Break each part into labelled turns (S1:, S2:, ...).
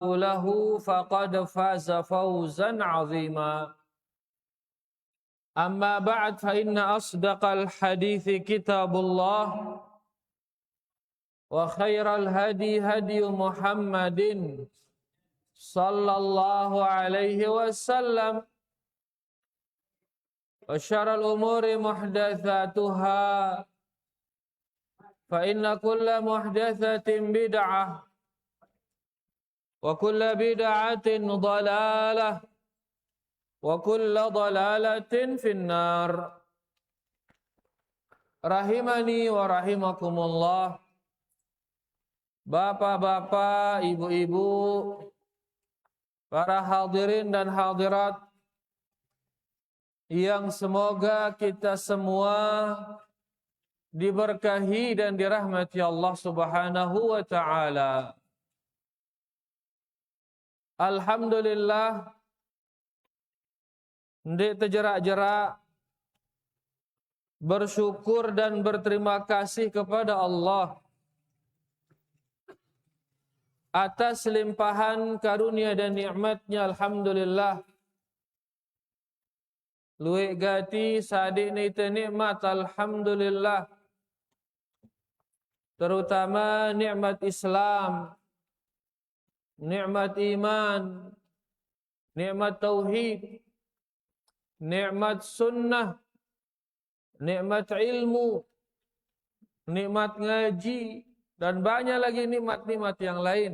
S1: له فقد فاز فوزا عظيما. أما بعد فإن أصدق الحديث كتاب الله وخير الهدي هدي محمد صلى الله عليه وسلم وشر الأمور محدثاتها فإن كل محدثة بدعة وكل بدعة ضلالة وكل ضلالة في النار. Rahimani wa rahimakumullah. Bapak-bapak, ibu-ibu, para hadirin dan hadirat yang semoga kita semua diberkahi dan dirahmati Allah Subhanahu wa taala. Alhamdulillah, ndik terjerak-jerak bersyukur dan berterima kasih kepada Allah atas limpahan karunia dan nikmatnya. Alhamdulillah, luwek gati sadik ni nikmat. Alhamdulillah, terutama nikmat Islam, nikmat iman, nikmat tauhid, nikmat sunnah, nikmat ilmu, nikmat ngaji, dan banyak lagi nikmat-nikmat yang lain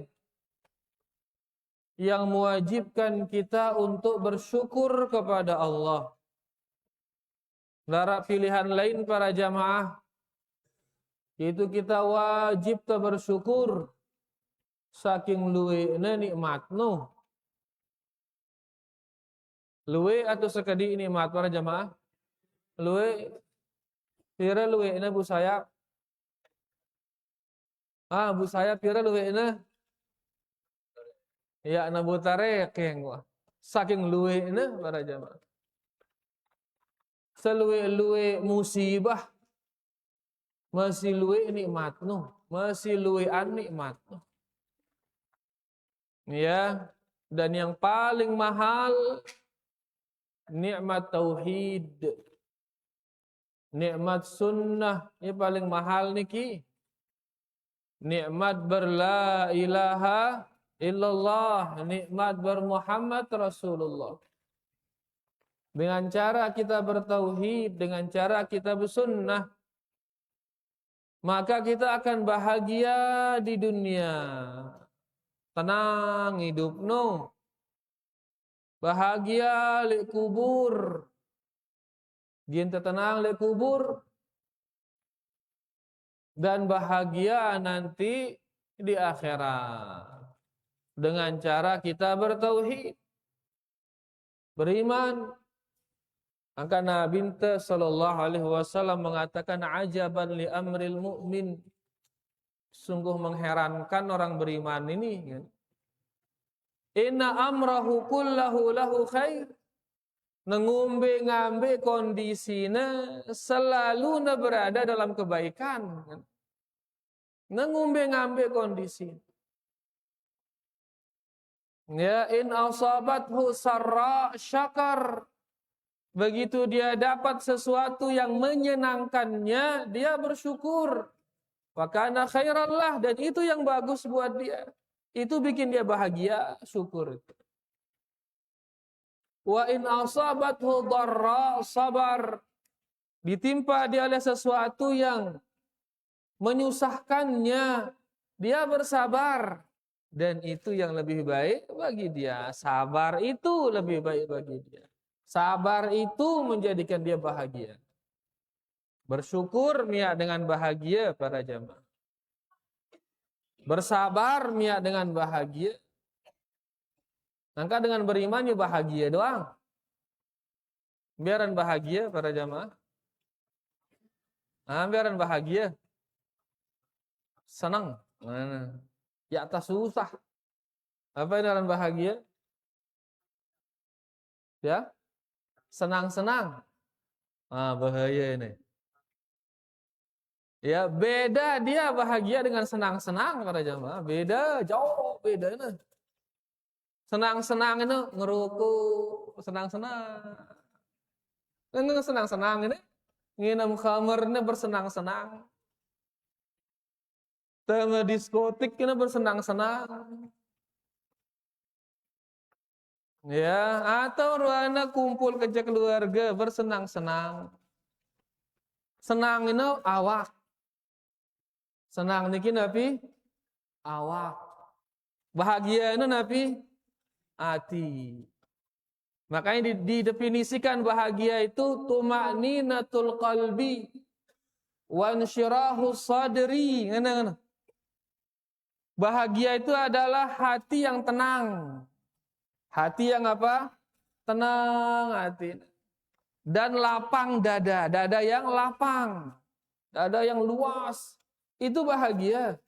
S1: yang mewajibkan kita untuk bersyukur kepada Allah. Lara pilihan lain para jamaah, yaitu kita wajib bersyukur saking luwekna nikmatno. Luwe atau sekadi nikmat para jamaah? Luwe. Pira luwekna Bu Sayap? Bu Sayap pira luwekna? Ya na Bu Tarek yang gua. Saking luwekna para jamaah. Seluwe-luwe musibah masih luwe nikmatno, masih luwean nikmatno. Ya, dan yang paling mahal nikmat tauhid, nikmat sunnah, ini paling mahal niki. Nikmat berla ilaha illallah, nikmat bermuhammad Rasulullah. Dengan cara kita bertauhid, dengan cara kita bersunnah, maka kita akan bahagia di dunia. Tenang hidup no. Bahagia di kubur. Ginta tenang di kubur. Dan bahagia nanti di akhirat. Dengan cara kita bertauhid, beriman. Maka Nabi sallallahu alaihi wasallam mengatakan, ajaban li amril mu'min. Sungguh mengherankan orang beriman ini. Inna amrahu kullahu lahu khair. Ngumbe-ngambe kondisinya selalu berada dalam kebaikan. Ngumbe-ngambe kondisi. Ya, in asabathu sarra syakar. Begitu dia dapat sesuatu yang menyenangkannya, dia bersyukur. Wa kana khairan lah, dan itu yang bagus buat dia. Itu bikin dia bahagia, syukur. Wa in asabathu dharra sabar. Ditimpa dia oleh sesuatu yang menyusahkannya, dia bersabar. Dan itu yang lebih baik bagi dia. Sabar itu lebih baik bagi dia. Sabar itu menjadikan dia bahagia. Bersyukur niat dengan bahagia para jamaah. Bersabar niat dengan bahagia. Maka dengan beriman ya bahagia doang. Biaran bahagia para jamaah. Biaran bahagia. Senang. Ya atas susah. Apa yang biaran bahagia? Ya. Senang-senang. Bahaya ini. Ya, beda dia bahagia dengan senang-senang para jamaah. Beda, jauh beda ini. Senang-senang itu ngerokok, senang-senang. Senang-senang ini nginum khamr ini bersenang-senang. Tengah diskotik ini bersenang-senang. Ya, atau ruana kumpul kerja keluarga bersenang-senang. Senang ini awak. Senang niki napi awak. Bahagia ini napi hati. Makanya didefinisikan bahagia itu tuma'ninatul qalbi wa insyirahus sadri. Bahagia itu adalah hati yang tenang. Hati yang apa? Tenang hati. Dan lapang dada. Dada yang lapang. Dada yang luas. Itu bahagia.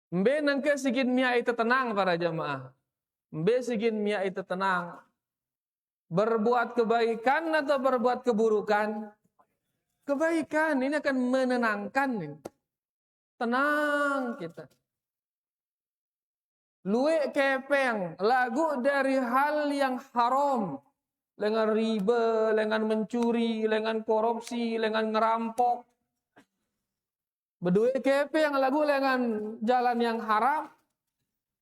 S1: Mbe nangke sikit mia itu tenang para jamaah. Mbe sikit mia itu tenang. Berbuat kebaikan atau berbuat keburukan? Kebaikan. Ini akan menenangkan. Tenang kita. Luwe kepeng. Lagu dari hal yang haram. Dengan riba, dengan mencuri, dengan korupsi, dengan ngerampok. Berdua kepe yang lagu dengan jalan yang haram,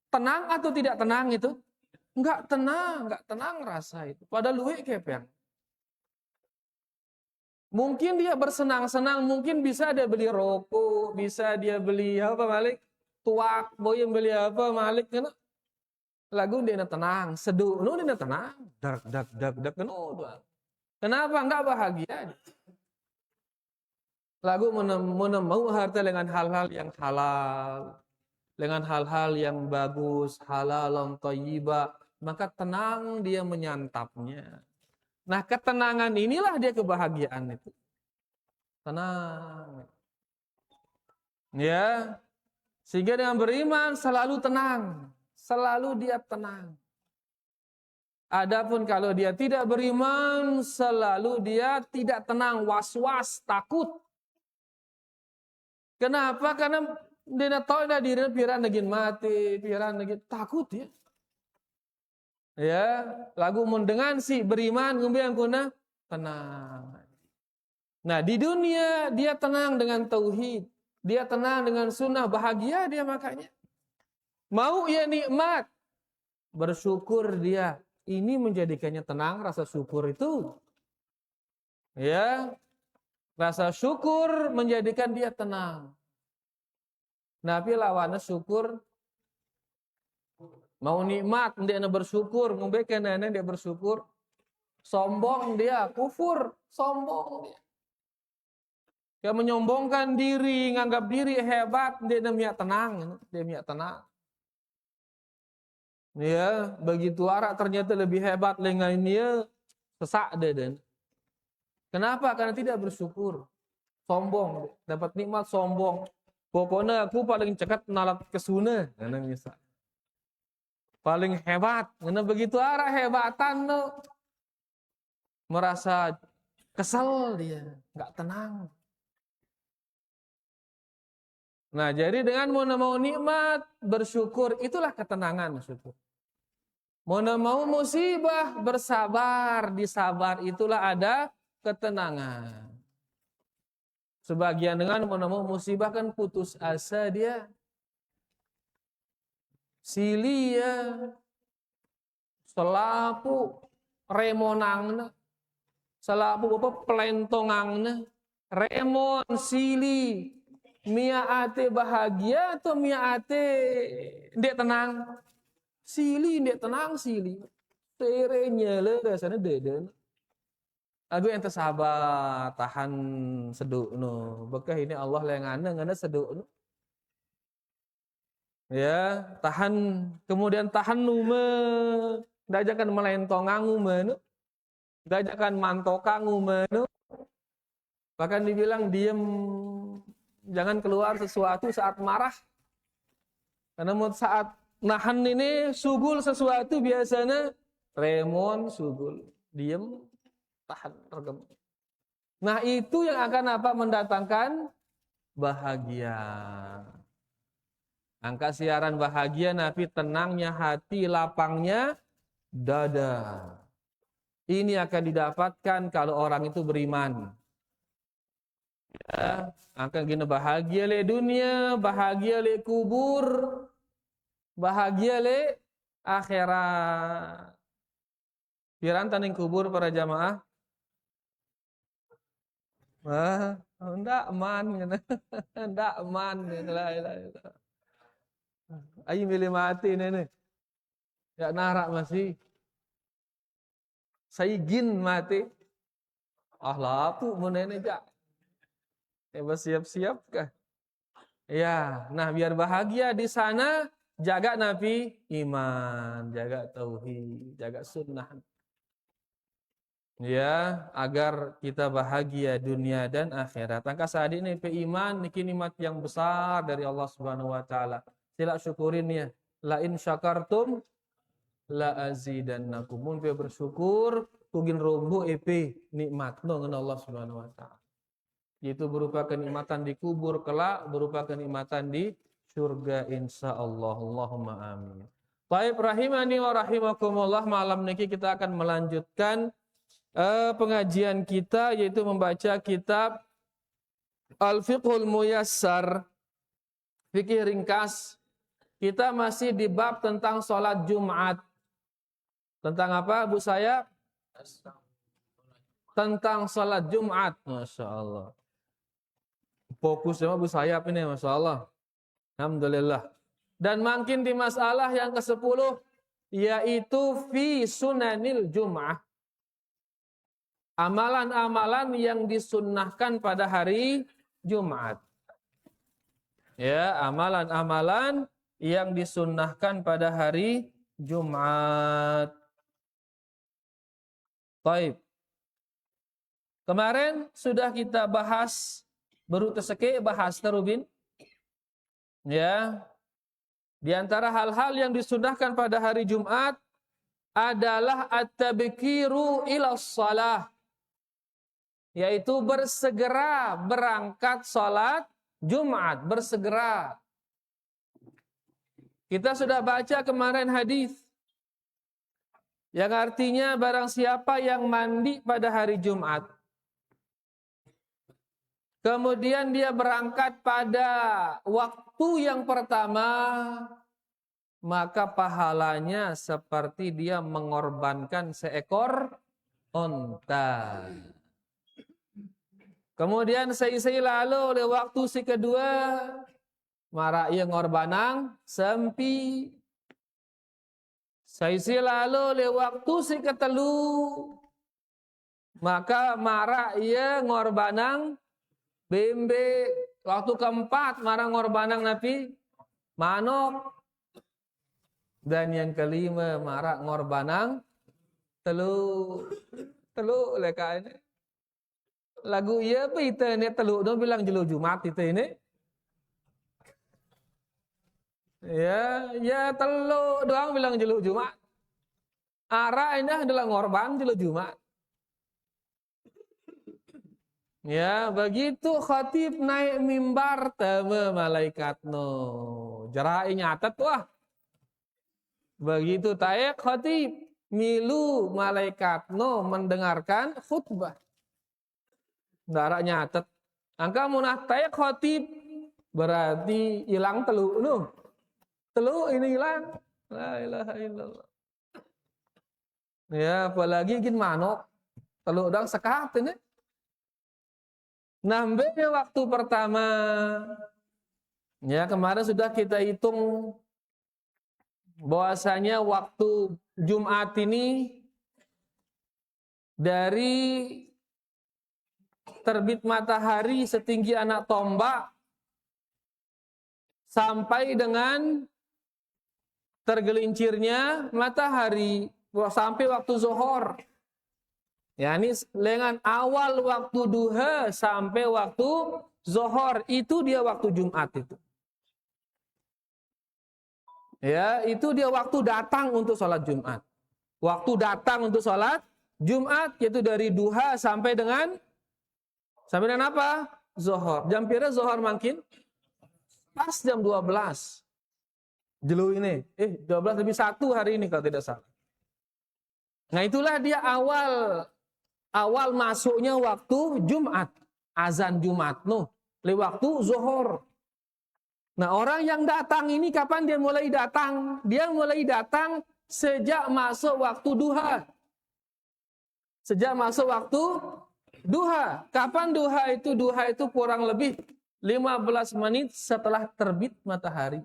S1: tenang atau tidak tenang itu? Enggak tenang rasa itu. Padahal luwe kepe yang. Mungkin dia bersenang-senang, mungkin bisa dia beli rokok, bisa dia beli apa Malik? Tuak, boy yang beli apa Malik? Kena? Lagu dia tenang, seduh, dia tenang, dak, kenapa enggak bahagia? Lagu menemui harta dengan hal-hal yang halal, dengan hal-hal yang bagus, halal, thayyibah, maka tenang dia menyantapnya. Nah, ketenangan inilah dia kebahagiaan itu. Tenang. Ya. Sehingga dengan beriman selalu tenang, selalu dia tenang. Adapun kalau dia tidak beriman, selalu dia tidak tenang, was-was, takut. Kenapa? Karena dia tahu dah dirinya piran lagi mati, piran lagi takut ya. Ya, lagu mendengar si beriman kemudian kuna tenang. Nah, di dunia dia tenang dengan tauhid, dia tenang dengan sunnah, bahagia dia makanya. Mau ia nikmat, bersyukur dia. Ini menjadikannya tenang, rasa syukur itu. Ya, rasa syukur menjadikan dia tenang. Nabi lawannya syukur. Mau nikmat, dia bersyukur. Memberikan dia bersyukur. Sombong dia, kufur. Sombong dia. Dia menyombongkan diri, nganggap diri hebat. Dia miak tenang. Dia miak tenang. Ya, begitu arak ternyata lebih hebat dengan dia. Sesak dia. Kenapa? Karena tidak bersyukur. Sombong. Dapat nikmat sombong. Pokoknya aku paling cekat nalat kesuna. Paling hebat. Karena begitu arah hebatan no. Merasa kesal dia. Nggak tenang. Nah, jadi dengan mau nikmat, bersyukur, itulah ketenangan syukur. Mau musibah, bersabar, disabar, itulah ada ketenangan. Sebagian dengan mau musibah kan putus asa dia. Sili ya. Selapu remonangna. Selapu apa pelentongangna. Remon sili. Mia ate bahagia atau mia ate ndek tenang? Sili ndek tenang sili. Terenya le rasanya deden. Aku yang tersabar, tahan seduk no. Bekah ini Allah yang ngana seduk no. Ya, tahan, kemudian tahan nume. Dajakan melentongang nume no. Dajakan mantokang nume no. Bahkan dibilang diem, jangan keluar sesuatu saat marah. Karena saat nahan ini sugul sesuatu biasanya remon sugul, diem. Tahan, regem. Nah itu yang akan apa mendatangkan bahagia. Angka siaran bahagia Nabi, tenangnya hati, lapangnya dada. Ini akan didapatkan kalau orang itu beriman. Ya, akan gini bahagia le dunia, bahagia le kubur, bahagia le akhirat. Piran taning kubur para jamaah. Ndak man, ndak man, la ilaha illallah. Ayo milih mati ini. Ya narak masih. Saigin mati. Lapu menene jak. Bersiap-siap kah? Ya, nah biar bahagia di sana, jaga Nabi iman, jaga tauhid, jaga sunnah. Ya, agar kita bahagia dunia dan akhirat. Angka saat ini iman niki nikmat yang besar dari Allah Subhanahu wa taala. Sila syukurin ya. La in syakartum la azidannakum. Mun pe bersyukur tugin rombo EP nikmatno ngan Allah Subhanahu wa taala. Itu berupa kenikmatan di kubur kelak, berupa kenikmatan di surga insyaallah. Allahumma amin. Baik, rahimani wa rahimakumullah, malam niki kita akan melanjutkan pengajian kita, yaitu membaca kitab Al-Fiqhul Muyassar, fikih ringkas. Kita masih di bab tentang sholat Jumat. Tentang apa, Bu Sayap? Tentang sholat Jumat. Masya Allah. Fokus sama Bu Sayap ini, Masya Allah. Alhamdulillah. Dan makin di masalah yang ke-10, yaitu fi sunanil Jum'ah. Amalan-amalan yang disunnahkan pada hari Jumat. Ya, amalan-amalan yang disunnahkan pada hari Jumat. Baik. Kemarin sudah kita bahas, baru terseke bahas terubin. Ya. Di antara hal-hal yang disunnahkan pada hari Jumat adalah at-tabkiru ila shalah. Yaitu bersegera berangkat sholat Jumat, bersegera. Kita sudah baca kemarin hadis yang artinya barang siapa yang mandi pada hari Jumat, kemudian dia berangkat pada waktu yang pertama, maka pahalanya seperti dia mengorbankan seekor onta. Kemudian sei lalu oleh waktu si kedua, mara ia ngorbanang sempi. Sei lalu oleh waktu si ketelu, maka mara ia ngorbanang bembe. Waktu keempat mara ngorbanang napi manok. Dan yang kelima mara ngorbanang telu leka ini. Lagu iya apa itu ini teluk dong bilang jelu Jumat itu ini. Ya teluk doang bilang jelu Jumat. Ara ini adalah ngorban jelu Jumat. Ya begitu khatib naik mimbar teme malaikat no. Jerai nyatet wah. Begitu taek khatib milu malaikat no mendengarkan khutbah. Darah nyatet. Angka munah tayak khotib berarti hilang telu nu. Telu ini hilang. La ilaha illallah. Ya, apalagi gin manok. Telu dang sekat ini. Nambe waktu pertama. Ya, kemarin sudah kita hitung bahwasanya waktu Jumat ini dari terbit matahari setinggi anak tombak sampai dengan tergelincirnya matahari sampai waktu zuhur. Ya, ini dengan awal waktu duha sampai waktu zuhur, itu dia waktu Jumat itu. Ya, itu dia waktu datang untuk sholat Jumat. Waktu datang untuk sholat Jumat yaitu dari duha sampai dengan apa? Zuhur. Jam pira zuhur makin? Pas jam 12. Jelu ini. 12 lebih 1 hari ini kalau tidak salah. Nah itulah dia awal masuknya waktu Jumat. Azan Jumat. Le waktu zuhur. Nah orang yang datang ini kapan dia mulai datang? Dia mulai datang sejak masuk waktu duha. Sejak masuk waktu duha. Kapan duha itu? Duha itu kurang lebih 15 menit setelah terbit matahari.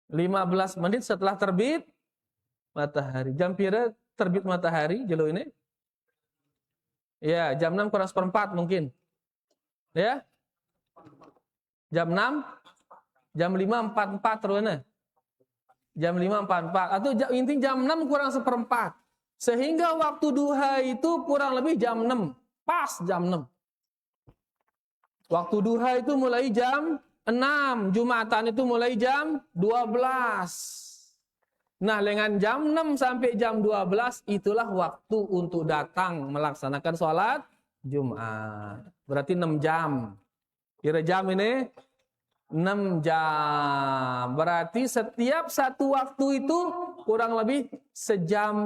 S1: 15 menit setelah terbit matahari. Jam pira terbit matahari jelo ini? Ya, jam 6 kurang seperempat mungkin. Ya? Jam 6? Jam 5.44 terus. Jam 5.44 atau intinya jam 6 kurang seperempat. Sehingga waktu duha itu kurang lebih jam 6. Pas jam 6. Waktu duha itu mulai jam 6. Jumatan itu mulai jam 12. Nah, dengan jam 6 sampai jam 12 itulah waktu untuk datang melaksanakan sholat Jumat. Berarti 6 jam. Kira jam ini 6 jam. Berarti setiap satu waktu itu kurang lebih sejam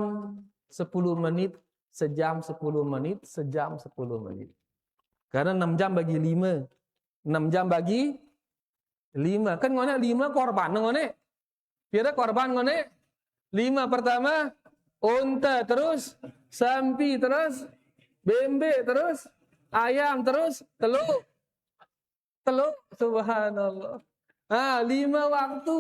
S1: 10 menit, sejam 10 menit, sejam 10 menit. Karena 6 jam bagi 5. 6 jam bagi 5. Kan ngone 5 korban ngone. Kira korban ngone 5 pertama unta, terus sapi, terus bebek, terus ayam, terus telur. Subhanallah. 5 waktu.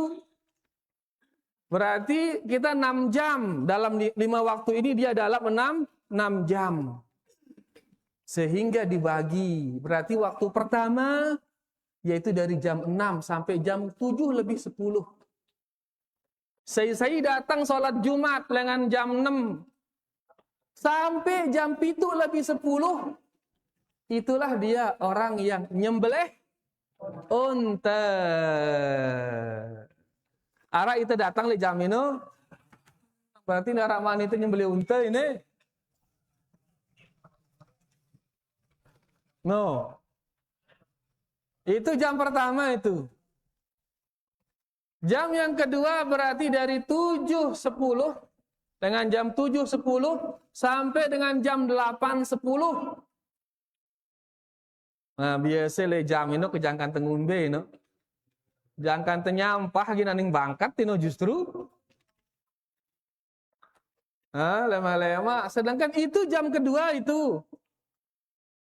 S1: Berarti kita 6 jam. Dalam 5 waktu ini dia dalam 6 jam. Sehingga dibagi. Berarti waktu pertama yaitu dari jam 6 sampai jam 7 lebih 10. Saya datang sholat Jumat dengan jam 6 sampai jam 7 lebih 10. Itulah dia orang yang nyembelih unta. Ara itu datang le jam ini. Berarti naraman itu nyembelih unta ini. No. Itu jam pertama itu. Jam yang kedua berarti dari 7.10 dengan jam 7.10 sampai dengan jam 8.10. Nah, biasa le jam ini kejangkan tengumbe no. Jangkan tenyampah gina ning bangkat tino justru. Lama-lama. Sedangkan itu jam kedua itu.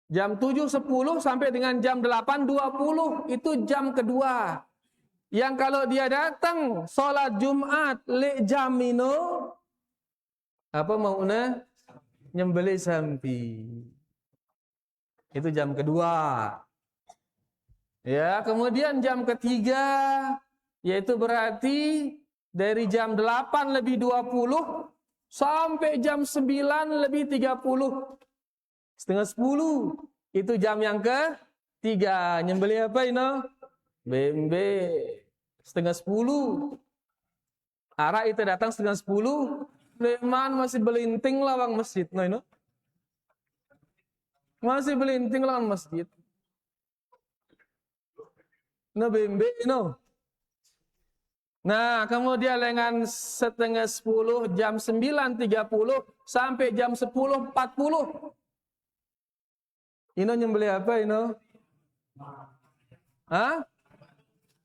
S1: Jam 7.10 sampai dengan jam 8.20 itu jam kedua. Yang kalau dia datang sholat Jumat le jamino apa maunya nyembelih sapi. Itu jam kedua. Ya, kemudian jam ketiga yaitu berarti dari jam 8 lebih 20 sampai jam 9 lebih 30. Setengah 10. Itu jam yang ketiga. Nyembelih apa ini? Bembe. Setengah 10. Ara itu datang setengah 10. Leman masih belinting lawang masjid. No, ini. Masih belinting lawang masjid. No, bembe. No. Nah, kemudian dengan setengah 10 jam 9.30 sampai jam 10.40. Ino nyembelih apa Ino?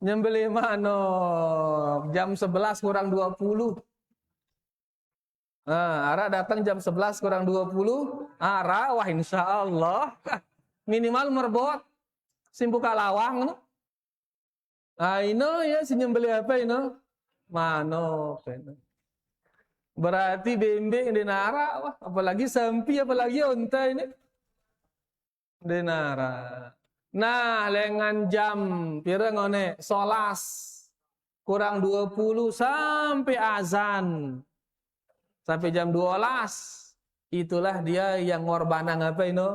S1: Nyembelih mano jam 11 kurang 20. Ara datang jam 11 kurang 20. Ara wah insya Allah minimal merbot simbuka lawang. No? Ino ya si nyembelih apa Ino? Mano. Berarti bembe denara wah apalagi sampi apalagi onta ini. Denara. Nah, dengan jam pira ngone 11 kurang 20 sampai azan. Sampai jam 12. Itulah dia yang ngorbanang apa ini?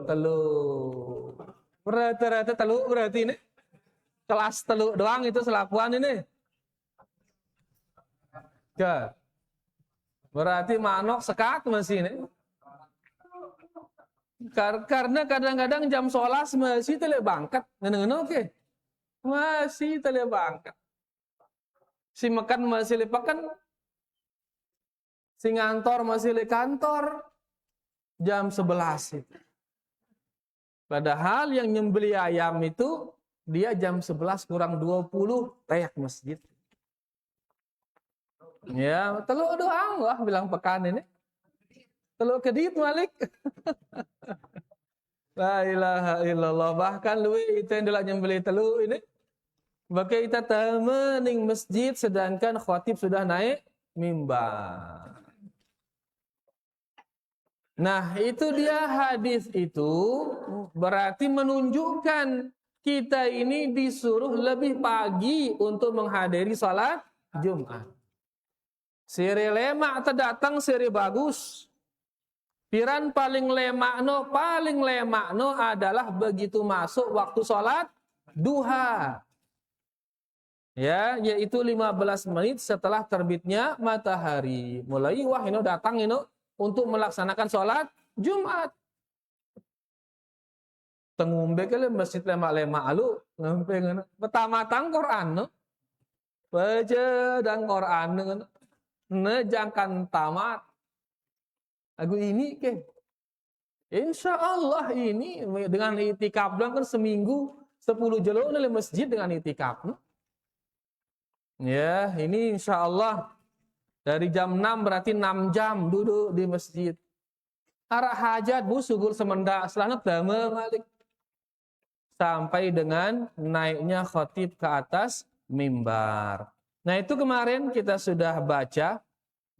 S1: Telur. Rata-rata telur berarti ini. Kelas telur doang itu selakuan ini. Ya. Berarti manok sekat masih ini. Karena kadang-kadang jam sholat masih tele bangkat. Oke. Masih tele bangkat. Si makan masih lepakan, si ngantor masih le kantor jam 11 itu. Padahal yang nyembeli ayam itu dia jam 11 kurang 20 tayak masjid. Ya, teluk doang lah bilang pekan ini. Teluk kedip Malik. La ilaha illallah. Bahkan lu itu yang dilak nyembeli teluk ini. Bagi kita temening masjid sedangkan khatib sudah naik mimbar. Nah, itu dia hadis itu berarti menunjukkan kita ini disuruh lebih pagi untuk menghadiri salat Jumat. Siri lemak terdatang siri bagus. Piran paling lemak no adalah begitu masuk waktu salat duha. Ya, yaitu 15 menit setelah terbitnya matahari. Mulai wah ini datang ini untuk melaksanakan sholat Jumat. Tengumbe kali masjid lemak-lemak alu ngampeng pertama tang Quran no. Baca dan Quran ne jangan tamat. Aku ini ke insya Allah ini dengan itikaf kan seminggu 10 jelo di masjid dengan itikaf. No? Ya, ini insya Allah dari jam 6 berarti 6 jam duduk di masjid. Arah hajat bu sugur semenda selamat dama malik. Sampai dengan naiknya khatib ke atas mimbar. Nah itu kemarin kita sudah baca.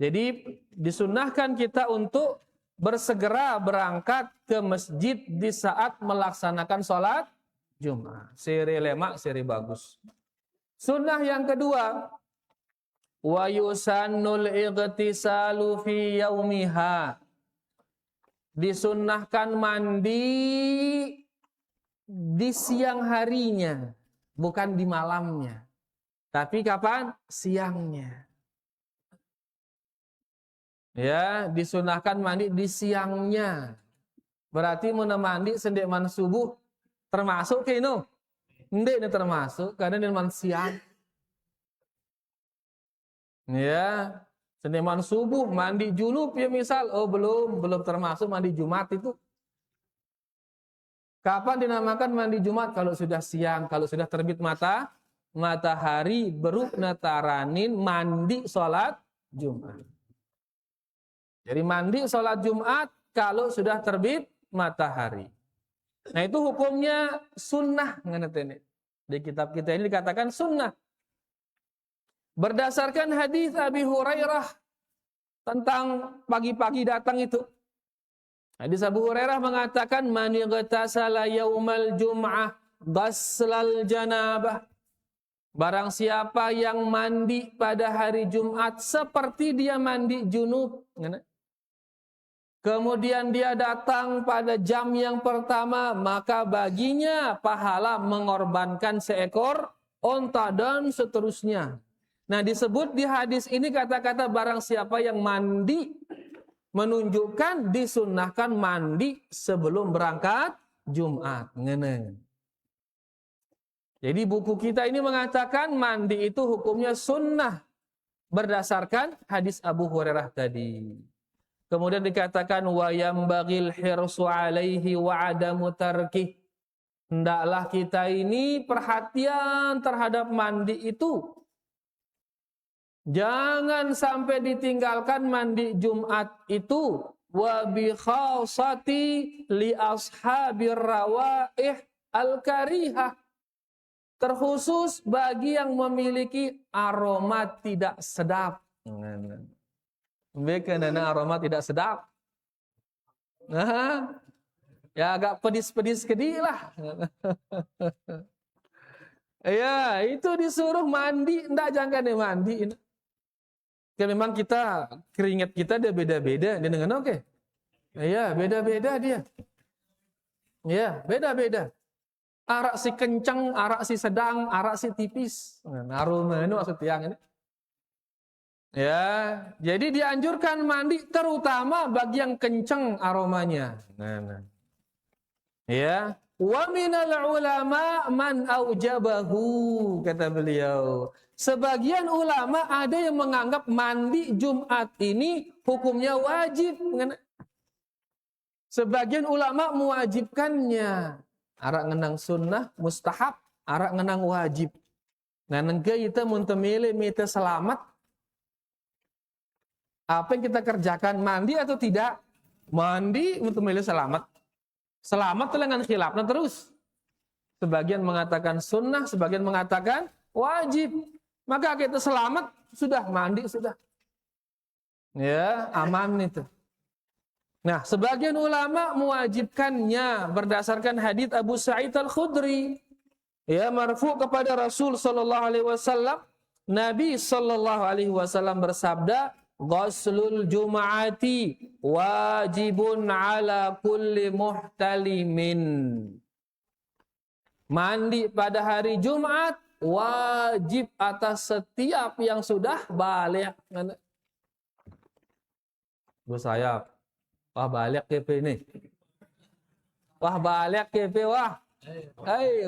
S1: Jadi disunnahkan kita untuk bersegera berangkat ke masjid di saat melaksanakan sholat Jumat. Siri lemak, siri bagus. Sunnah yang kedua, wa yusannul ightisalu fi yaumiha. Disunnahkan mandi di siang harinya, bukan di malamnya. Tapi kapan? Siangnya. Ya, disunnahkan mandi di siangnya. Berarti mandi sendek man subuh termasuk ke ini? Ndek ini termasuk karena ini man siang. Ya, seniman subuh mandi junub ya misal, oh belum termasuk mandi Jumat itu. Kapan dinamakan mandi Jumat? Kalau sudah siang, kalau sudah terbit matahari berukna taranin mandi sholat Jumat. Jadi mandi sholat Jumat kalau sudah terbit matahari. Nah itu hukumnya sunnah. Di kitab kita ini dikatakan sunnah. Berdasarkan hadis Abi Hurairah tentang pagi-pagi datang itu. Hadis Abu Hurairah mengatakan man ightasala yaumal jum'ah ghaslal janabah. Barang siapa yang mandi pada hari Jumat seperti dia mandi junub. Kemudian dia datang pada jam yang pertama, maka baginya pahala mengorbankan seekor onta dan seterusnya. Nah disebut di hadis ini kata-kata barang siapa yang mandi, menunjukkan disunnahkan mandi sebelum berangkat Jumat. Jadi buku kita ini mengatakan mandi itu hukumnya sunnah berdasarkan hadis Abu Hurairah tadi. Kemudian dikatakan wa yambagil hirsu alaihi wa adamu tarkih. Hendaklah kita ini perhatian terhadap mandi itu. Jangan sampai ditinggalkan mandi Jumat itu. Wa bi khasati li ashabir rawaih al-karihah. Terkhusus bagi yang memiliki aroma tidak sedap. Karena aroma tidak sedap. Nah, ya agak pedis-pedis kedih lah. Ya, itu disuruh mandi, enggak jangan mandi. Kan memang kita keringat kita dia beda-beda, dia dengan oke. Ya, beda-beda dia. Ya, beda-beda. Arak si kencang, arak si sedang, arak si tipis. Aroma itu maksud tiang ini. Ya, jadi dianjurkan mandi terutama bagi yang kencang aromanya. Ya, wa minal ulama man aujabahu kata beliau. Sebagian ulama ada yang menganggap mandi Jumat ini hukumnya wajib. Sebagian ulama mewajibkannya. Arak ngenang sunnah, mustahab, arak ngenang wajib. Nah, nengke kita muntemile mite selamat. Apa yang kita kerjakan, mandi atau tidak? Mandi muntemile selamat. Selamat itu dengan khilafnya terus. Sebagian mengatakan sunnah, sebagian mengatakan wajib. Maka kita selamat, sudah mandi, sudah. Ya, aman itu. Nah, sebagian ulama mewajibkannya berdasarkan hadits Abu Sa'id Al-Khudri. Ya, marfu kepada Rasul sallallahu alaihi wasallam, Nabi sallallahu alaihi wasallam bersabda, "Ghuslul Jum'ati wajibun ala kulli muhtalimin." Mandi pada hari Jumat wajib atas setiap yang sudah baligh. Bu saya, wah baligh KP ini. Wah baligh KP wah.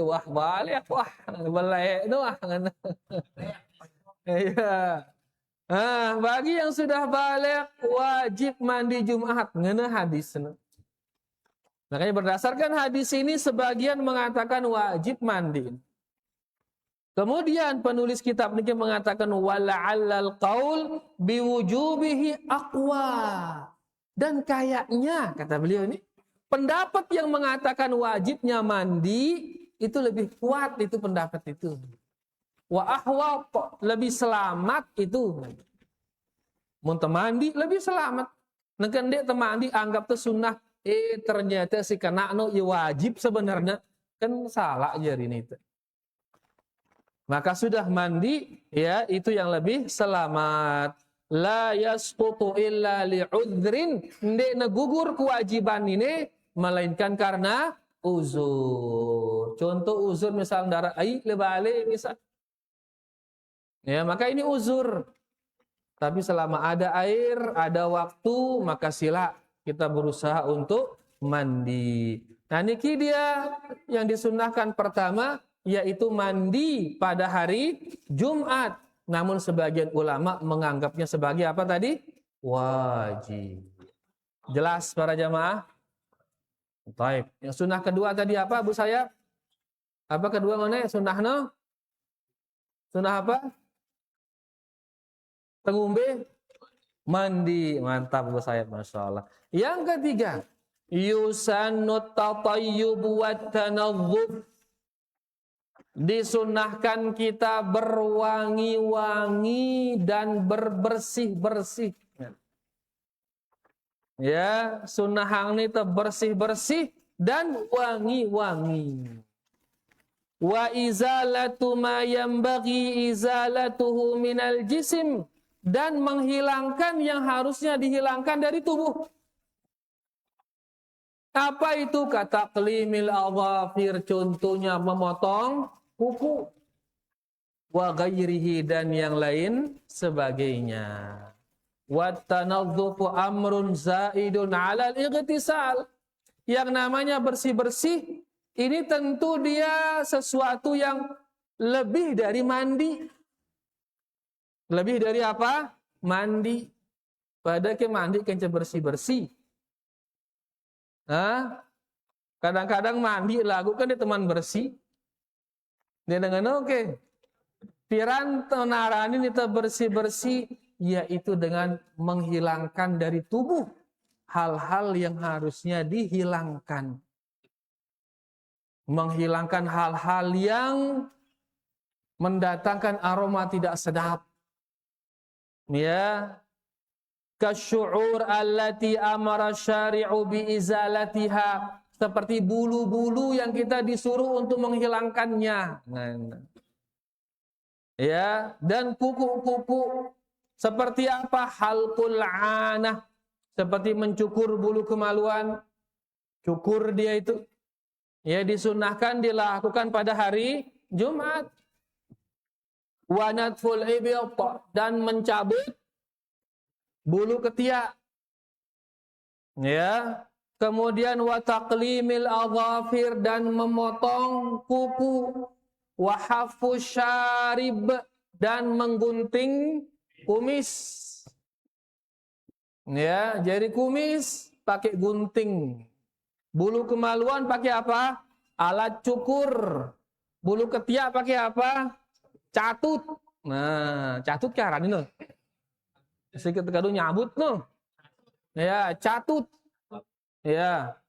S1: Wah baligh wah. Belai itu wah. Iya. Nah, bagi yang sudah baligh wajib mandi Jumat. Ngene hadis. Makanya berdasarkan hadis ini sebagian mengatakan wajib mandi. Kemudian penulis kitab ini mengatakan wala'allal qaul biwujubihi aqwa. Dan kayaknya kata beliau ini pendapat yang mengatakan wajibnya mandi itu lebih kuat itu pendapat itu. Wa ahwa lebih selamat itu. Mun temandi lebih selamat. Nengken dek temandi anggap itu sunnah. Ternyata si kanakno ya wajib sebenarnya kan salah jadi ini itu. Maka sudah mandi ya itu yang lebih selamat. La yasqutu illa li'udhrin. Ndek negugur kewajiban ini melainkan karena uzur. Contoh uzur misal darah air lebale misal. Ya, maka ini uzur. Tapi selama ada air, ada waktu, maka sila kita berusaha untuk mandi. Nah, niki dia yang disunnahkan pertama yaitu mandi pada hari Jumat. Namun sebagian ulama menganggapnya sebagai apa tadi? Wajib. Jelas para jamaah? Baik. Yang sunnah kedua tadi apa, Bu Sayap? Apa kedua mana? Sunnahnya? Sunnah apa? Tengumbe? Mandi. Mantap Bu Sayap, Masya Allah. Yang ketiga, yusannu tatayyub wat tanadhdhuf. Disunnahkan kita berwangi-wangi dan berbersih-bersih. Ya, sunnah ini bersih-bersih dan wangi-wangi. Wa izalatu ma yanbaghi izalatuhu minal jisim, dan menghilangkan yang harusnya dihilangkan dari tubuh. Apa itu? Kata qlimil adhafir, contohnya memotong kuku, wa ghairihi, dan yang lain sebagainya. Wa tanadzufu amrun zaidun 'ala al-ightisal. Yang namanya bersih-bersih ini tentu dia sesuatu yang lebih dari mandi. Lebih dari apa? Mandi. Pada ke mandi kenca bersih-bersih. Kadang-kadang mandi lagu kan dia teman bersih. Dia dengan oke. Piran tenarani nita bersih-bersih yaitu dengan menghilangkan dari tubuh hal-hal yang harusnya dihilangkan. Menghilangkan hal-hal yang mendatangkan aroma tidak sedap. Ya. Kasyu'ur allati amara syari'u biizalatiha, seperti bulu-bulu yang kita disuruh untuk menghilangkannya. Ya, dan kuku-kuku seperti apa? Halqul 'anah, seperti mencukur bulu kemaluan. Cukur dia itu ya disunnahkan dilakukan pada hari Jumat. Wa natful ibyad, dan mencabut bulu ketiak. Ya. Kemudian wa taqlimil adhafir, dan memotong kuku. Wa haffu syarib, dan menggunting kumis. Ya, jari kumis pakai gunting. Bulu kemaluan pakai apa? Alat cukur. Bulu ketiak pakai apa? Catut. Nah, catut karan ini. Sedikit kado nyabut no. Ya, catut. Ya.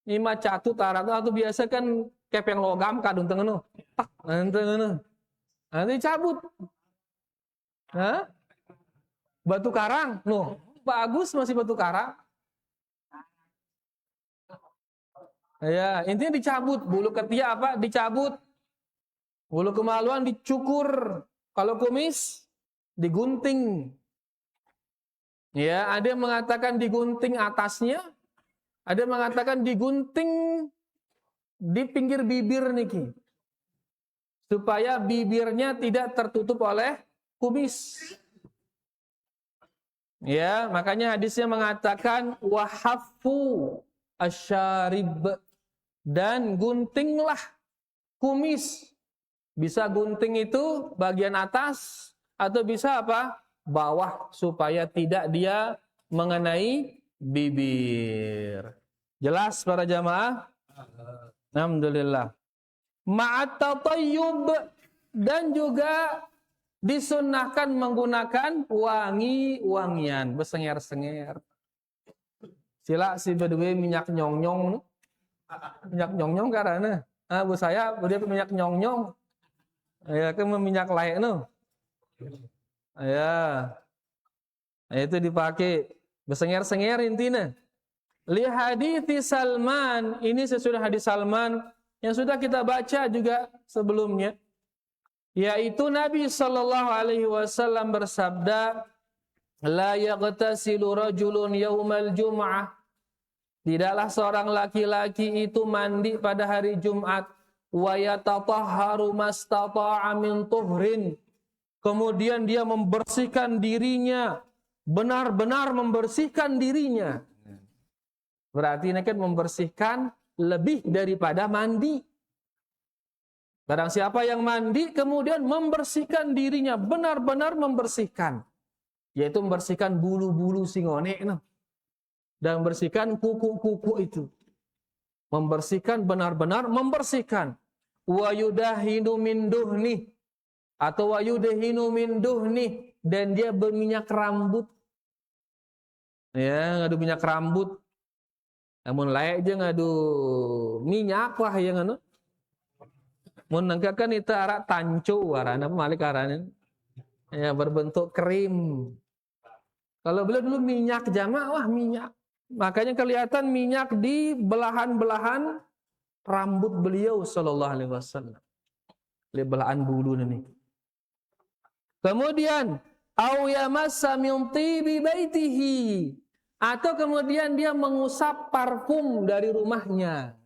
S1: Ima catut arat atau biasa kan kepeng logam kadung tengah no. Tak, nanti cabut. Hah? Batu karang, no. Bagus masih batu karang. Ya, intinya dicabut. Bulu ketiak apa? Dicabut. Bulu kemaluan dicukur. Kalau kumis digunting. Ya, ada yang mengatakan digunting atasnya, ada yang mengatakan digunting di pinggir bibir niki. Supaya bibirnya tidak tertutup oleh kumis. Ya, makanya hadisnya mengatakan wahaffu asyarib, dan guntinglah kumis. Bisa gunting itu bagian atas atau bisa apa? Bawah, supaya tidak dia mengenai bibir. Jelas para jamaah? Alhamdulillah. Ma'at tatayyub, dan juga disunnahkan menggunakan wangi-wangian, bersenger-senger. Sila si bedue minyak nyong-nyong. Minyak nyong-nyong karena bu saya dia minyak nyong-nyong. Ya kan minyak layak no. Ya. Nah, itu dipakai bersenger-senger intinya. Li hadithi Salman, ini sesudah hadis Salman yang sudah kita baca juga sebelumnya. Yaitu Nabi sallallahu alaihi wasallam bersabda, la yaghtasilu rajulun yaumal jum'ah. Tidaklah seorang laki-laki itu mandi pada hari Jumat, wa yatatahharu mastata'a min tuhrin. Kemudian dia membersihkan dirinya, benar-benar membersihkan dirinya. Berarti ini kan membersihkan lebih daripada mandi. Barang siapa yang mandi kemudian membersihkan dirinya, benar-benar membersihkan, yaitu membersihkan bulu-bulu singone dan membersihkan kuku-kuku itu. Membersihkan, benar-benar membersihkan. Wa yudahinu min duhni, atau wa yudahinu min duhni, dan dia berminyak rambut. Ya, ngadu minyak rambut. Namun layak aja ngadu minyak lah yang anu. Mun nangkakan itu arak tancu warna malik arane. Ya, berbentuk krim. Kalau beliau dulu minyak jamak, wah minyak. Makanya kelihatan minyak di belahan-belahan rambut beliau sallallahu alaihi wasallam. Di belahan bulu ini. Kemudian au yamassa min tibi baitihi, atau kemudian dia mengusap parfum dari rumahnya.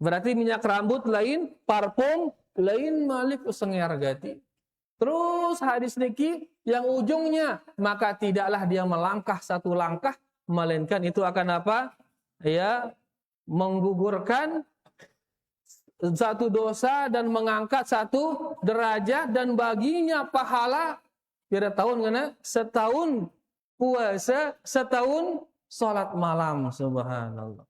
S1: Berarti minyak rambut lain, parfum lain, malik usengar gati. Terus hadis niki yang ujungnya, maka tidaklah dia melangkah satu langkah, melainkan itu akan apa? Ya, menggugurkan satu dosa dan mengangkat satu derajat, dan baginya pahala pada tahun kana setahun puasa, setahun salat malam. Subhanallah.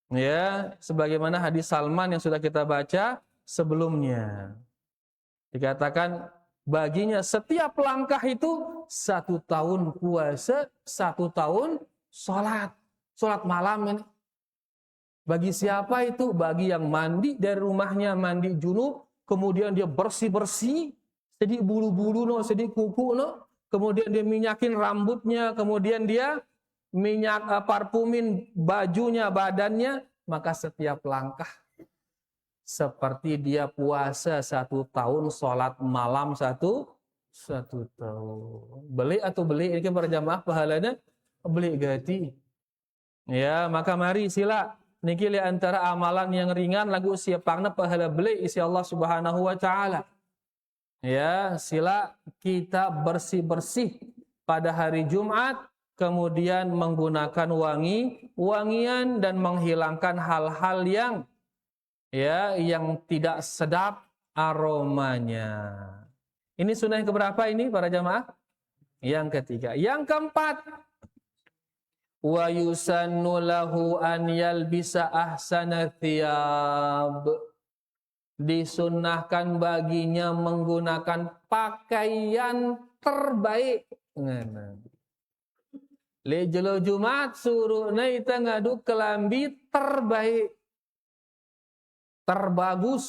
S1: Ya, sebagaimana hadis Salman yang sudah kita baca sebelumnya. Dikatakan baginya setiap langkah itu 1 tahun puasa, 1 tahun salat. Salat malam ini. Bagi siapa itu? Bagi yang mandi dari rumahnya, mandi junub, kemudian dia bersih-bersih, sedikit bulu-bulu no, sedikit kuku no, kemudian dia minyakin rambutnya, kemudian dia minyak parfumin bajunya, badannya, maka setiap langkah seperti dia puasa 1 tahun, sholat malam 1 tahun. Beli atau beli ini kan berjamaah pahalanya beli gati. Ya, maka mari sila niki li antara amalan yang ringan lagu siapangna pahala beli isi Allah Subhanahu wa taala. Ya, sila kita bersih-bersih pada hari Jumat, kemudian menggunakan wangian dan menghilangkan hal-hal yang tidak sedap aromanya. Ini sunnah yang keberapa ini para jamaah? Yang ketiga. Yang keempat, wa yusannu lahu an yalbisa ahsana thiyab. Disunnahkan baginya menggunakan pakaian terbaik. Le jelo Jumat suruh naita ngadu kelambi terbaik. Terbagus.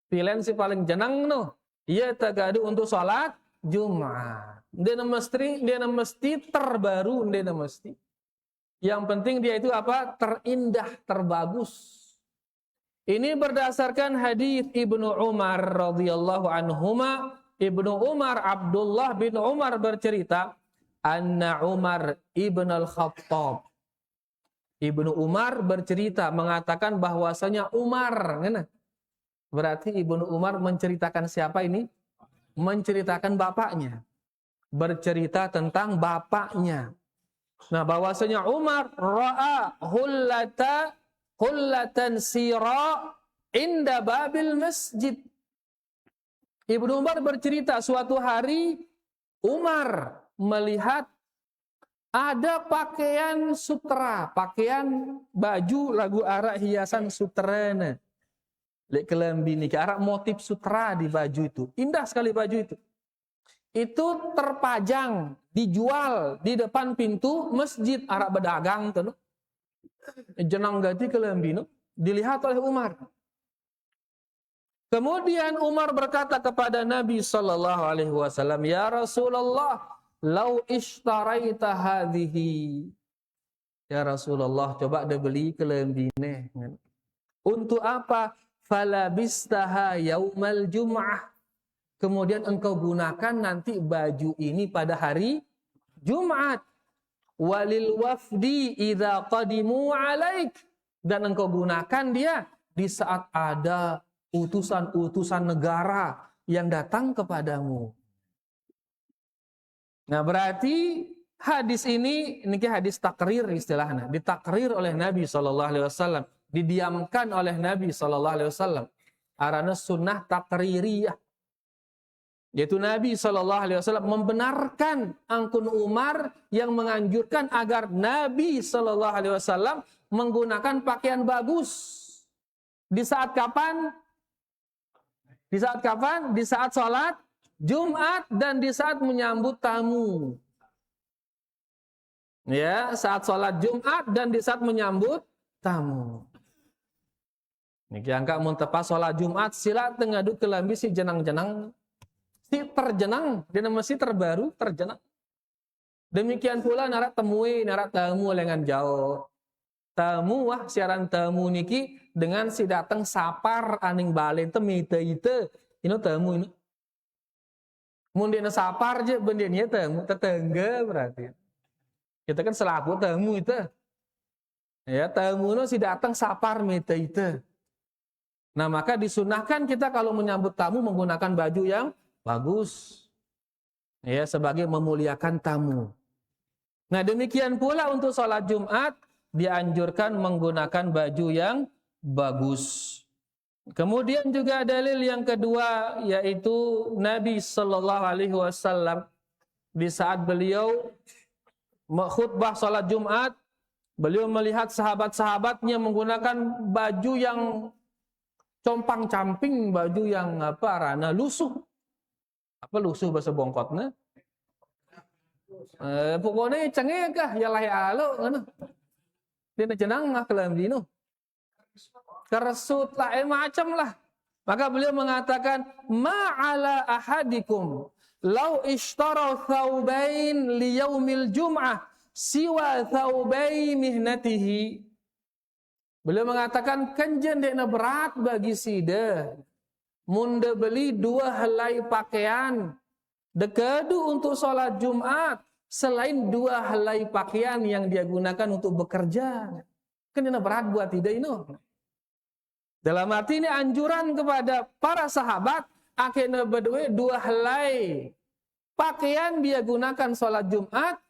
S1: Pilihan si paling jenang no. Ia tagadu untuk salat Jumat. Dia mesti terbaru, dia mesti. Yang penting dia itu apa? Terindah, terbagus. Ini berdasarkan hadis Ibnu Umar radhiyallahu anhuma. Ibnu Umar, Abdullah bin Umar bercerita, anna Umar ibn al-Khattab. Ibnu Umar bercerita mengatakan bahwasanya Umar, berarti Ibnu Umar menceritakan siapa ini? Menceritakan bapaknya. Bercerita tentang bapaknya. Nah, bahwasanya Umar ra'a hullatan sira inda babil masjid. Ibnu Umar bercerita suatu hari Umar melihat ada pakaian sutra, pakaian baju lagu arak hiasan sutrana. Lek kelambi ni ke arak motif sutra di baju itu. Indah sekali baju itu. Itu terpajang, dijual di depan pintu masjid arak berdagang tu. Jenang ganti kelambi no, dilihat oleh Umar. Kemudian Umar berkata kepada Nabi sallallahu alaihi wasallam, "Ya Rasulullah, lau ishtaraita hadhihi." Ya Rasulullah, coba dia beli kelambi ni. Untuk apa? Falabistaha yaumal jum'ah. Kemudian engkau gunakan nanti baju ini pada hari Jumat. Walil wafdi idza qadimu alaik. Dan engkau gunakan dia di saat ada utusan-utusan negara yang datang kepadamu. Nah, berarti hadis ini hadis takrir istilahnya, ditakrir oleh Nabi SAW, didiamkan oleh Nabi SAW. Arana sunnah takririyah. Yaitu Nabi SAW membenarkan angkun Umar yang menganjurkan agar Nabi SAW menggunakan pakaian bagus. Di saat kapan? Di saat kapan? Di saat sholat Jumat dan di saat menyambut tamu. Ya, saat sholat Jumat dan di saat menyambut tamu. Niki angka mun tepas sholat Jumat sila tengadu kelambi si jenang-jenang. Si terjenang, dia masih terbaru, terjenang. Demikian pula narak temui, narak tamu lengan jauh. Tamu wah siaran tamu niki dengan si datang sapar aning balen temite ite. Ini tamu ini. Mun dia sapar je bendinya tamu tetangga berarti. Kita kan selaku tamu itu. Ya, tamu no si datang sapar mite ite. Nah, maka disunahkan kita kalau menyambut tamu menggunakan baju yang bagus, ya, sebagai memuliakan tamu. Nah, demikian pula untuk sholat Jumat dianjurkan menggunakan baju yang bagus. Kemudian juga dalil yang kedua yaitu Nabi Sallallahu Alaihi Wasallam di saat beliau khutbah sholat Jumat, beliau melihat sahabat-sahabatnya menggunakan baju yang compang-camping, baju yang rana lusuh. Apa lusuh bahasa bongkotnya? Pokoknya cengeng kah ya lahi alo ngono. Dia jenang mah kelambi no. Keresut lah macam lah. Maka beliau mengatakan ma'ala ahadikum law ishtara thawbain li yaumil jum'ah siwa thawbai mihnatihi. Beliau mengatakan kenjen dekna berat bagi sida. Munda beli 2 helai pakaian dekadu untuk sholat Jumat selain 2 helai pakaian yang dia gunakan untuk bekerja. Kan ini berat buat tidak ini. Dalam arti ini anjuran kepada para sahabat akhirnya berdua 2 helai pakaian dia gunakan sholat Jumat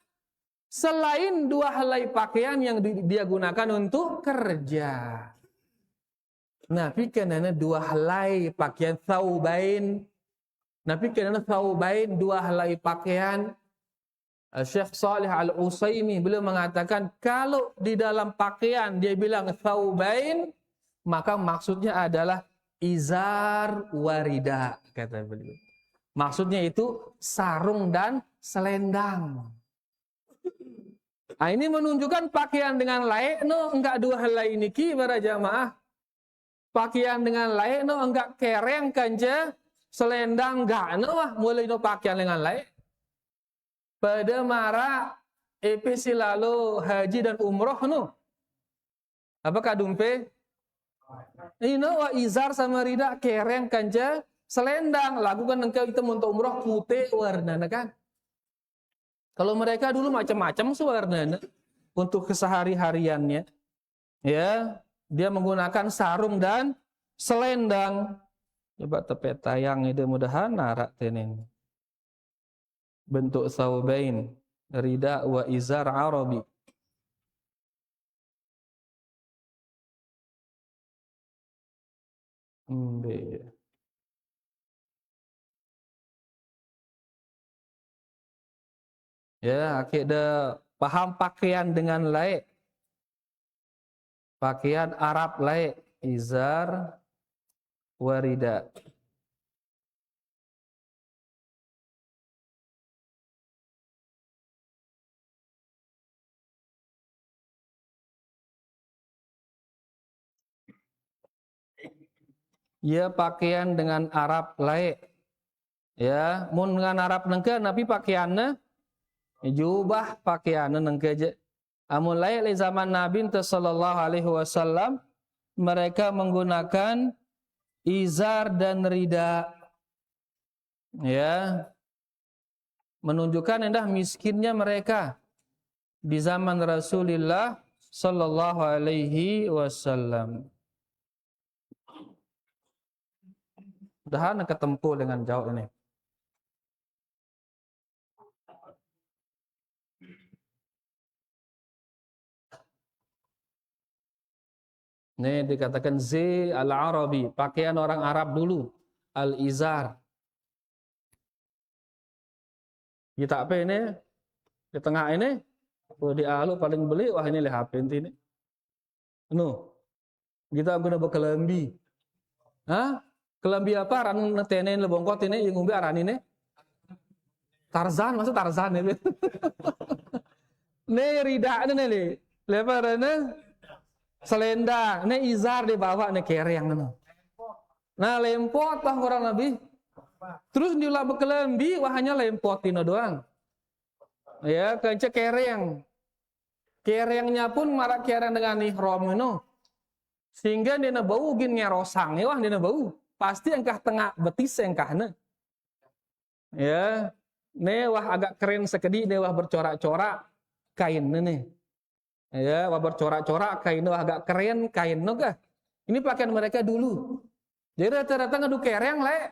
S1: selain 2 helai pakaian yang dia gunakan untuk kerja. Nah, pikanana 2 helai pakaian thawbain Nabi kena thawbain, dua helai pakaian. Syekh Salih Al-Utsaimin beliau mengatakan kalau di dalam pakaian dia bilang thawbain, maka maksudnya adalah izar warida, kata beliau. Maksudnya itu sarung dan selendang. Nah, ini menunjukkan pakaian dengan layak no enggak dua helai niki para jamaah. Pakaian dengan layak no enggak kereng kanja selendang enggak no mulai no pakaian dengan layak. Pada mara EPC lalu haji dan umroh no. Apakah dumpe? Ini wa izar sama rida kereng kanja selendang. Lakukan engkau itu untuk umroh putih warna kan. Kalau mereka dulu macam-macam warna untuk kesehari-hariannya. Ya, dia menggunakan sarung dan selendang. Coba tepe tayang itu mudahan narak tening. Bentuk thawbain, rida wa izar arabi. Ya, kita paham pakaian dengan laik. Pakaian Arab laik, izar wa rida. Ya, pakaian dengan Arab laik. Ya, mun dengan Arab nengke nabi pakaiannya jubah pakaiannya nengke je. Amun laik le zaman Nabi sallallahu alaihi wasallam mereka menggunakan izar dan rida. Ya. Menunjukkan endah miskinnya mereka di zaman Rasulullah sallallahu alaihi wasallam. Mudahan ketempuh dengan jauh ini. Ini dikatakan zi al-Arabi, pakaian orang Arab dulu, al-izar. Kita apa ini? Di tengah ini, di alu paling beli, wah ini HP ini. Kita guna berkelambi. Hah? Kelambi apa? Ran netenin lebongkot ini, yang ngumbi aran ini. Tarzan, maksud Tarzan ini. Nih rida ini nih, lebar ini. Selendang, ini izar di bawah, ini kereng. Nah lempot lah orang Nabi. Terus diulah berkelambi, wah hanya lempot ini doang. Ya, kencet kereng. Kerengnya pun marak kereng dengan ihram ini. Sehingga dia bau gin ngerosang, ya wah dia bau. Pasti engkah tengah betis engkah ne. Ya, ne wah agak keren sekedi, ne wah bercorak-corak kain nih. Ya, wah bercorak-corak kain wah agak keren kain kah. Ini pakaian mereka dulu. Jadi rata-rata ngadu kereng le.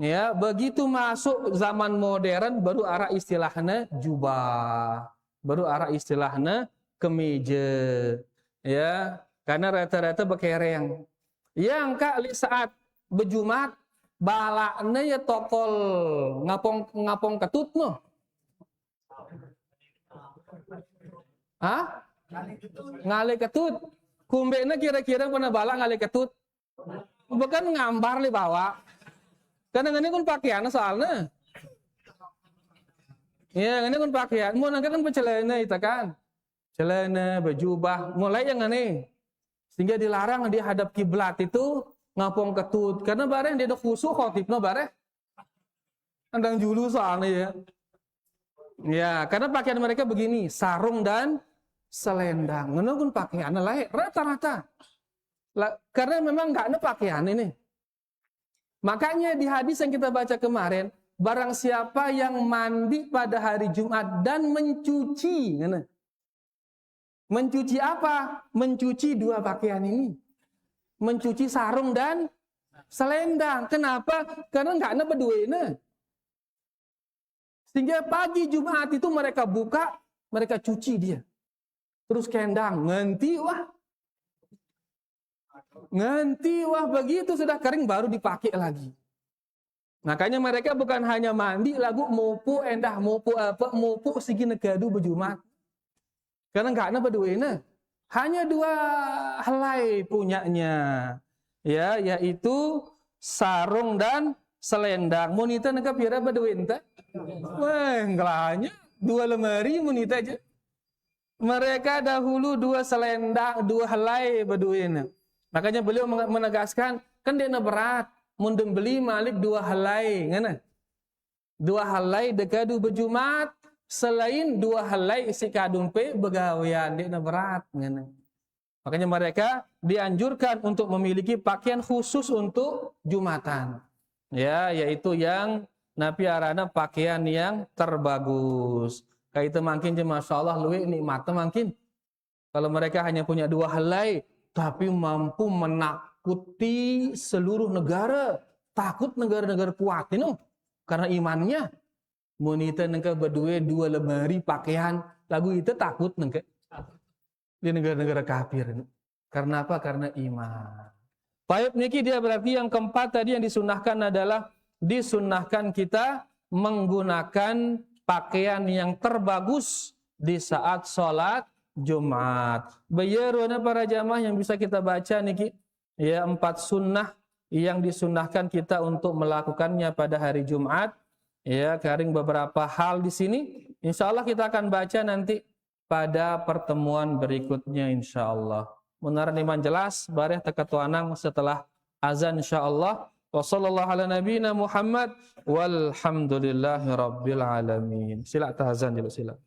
S1: Ya, begitu masuk zaman modern baru arah istilahnya jubah. Baru arah istilahnya kemeja. Ya, karena rata-rata bekereng. Yang kali saat berjumat balaknya ya tokol ngapong ketut no. Hah? Ngali ketut. Kumbena kira-kira pernah balak ngali ketut. Bukan ngambar li bawa. Karena ini kan pakaian soalnya. Ya, ini kan pakaian. Mau nangka kan celana itu kan. Celana, berjubah, mulai yang ini. Sehingga dilarang dia hadap kiblat itu ngapong ketut. Karena bareng dia ada khusyuk khotibnya bareng. Andang julu soalnya ya. Ya, karena pakaian mereka begini, sarung dan selendang. Menunggu pakaian lain rata-rata. Karena memang nggak ada pakaian ini. Makanya di hadis yang kita baca kemarin, barang siapa yang mandi pada hari Jumat dan mencuci, mencuci apa? Mencuci dua pakaian ini. Mencuci sarung dan selendang. Kenapa? Karena nggak ada berdua ini. Sehingga pagi Jumat itu mereka buka, mereka cuci dia. Terus kendang, nganti wah begitu sudah kering baru dipakai lagi. Makanya mereka bukan hanya mandi lagu mupu endah mupu apa mupu sigi negadu berjumat. Karena enggak ada berduina. Hanya 2 helai punyanya. Ya, yaitu sarung dan selendang. Munita neka pira berduin teh? Wah, ngelanya 2 lemari munita aja. Mereka dahulu 2 selendang, 2 helai berduin. Makanya beliau menegaskan, kan dia berat. Mundem beli malik 2 helai, ngana? 2 helai dekadu berjumat, selain 2 helai si kadung pe begawian, dia berat, ngana? Makanya mereka dianjurkan untuk memiliki pakaian khusus untuk Jumatan. Ya, yaitu yang Nabi arana pakaian yang terbagus. Kayak itu makin je Masya Allah luwih nikmatnya makin. Kalau mereka hanya punya 2 helai, tapi mampu menakuti seluruh negara. Takut negara-negara kuat ini karena imannya. Monita nengke berdua 2 lemari pakaian, lagu itu takut nengke di negara-negara kafir ini. Karena apa? Karena iman. Baik niki dia berarti yang keempat tadi yang disunahkan adalah disunahkan kita menggunakan pakaian yang terbagus di saat sholat Jumat. Bayaruna para jamaah yang bisa kita baca niki ya 4 sunnah yang disunahkan kita untuk melakukannya pada hari Jumat. Ya, karing beberapa hal di sini. Insya Allah kita akan baca nanti pada pertemuan berikutnya insya Allah. Munaran iman jelas, bareh tekatuanang setelah azan insya Allah. Wassallallahu ala nabiyina Muhammad walhamdulillahi rabbil alamin. Sila tahazan dulu sila.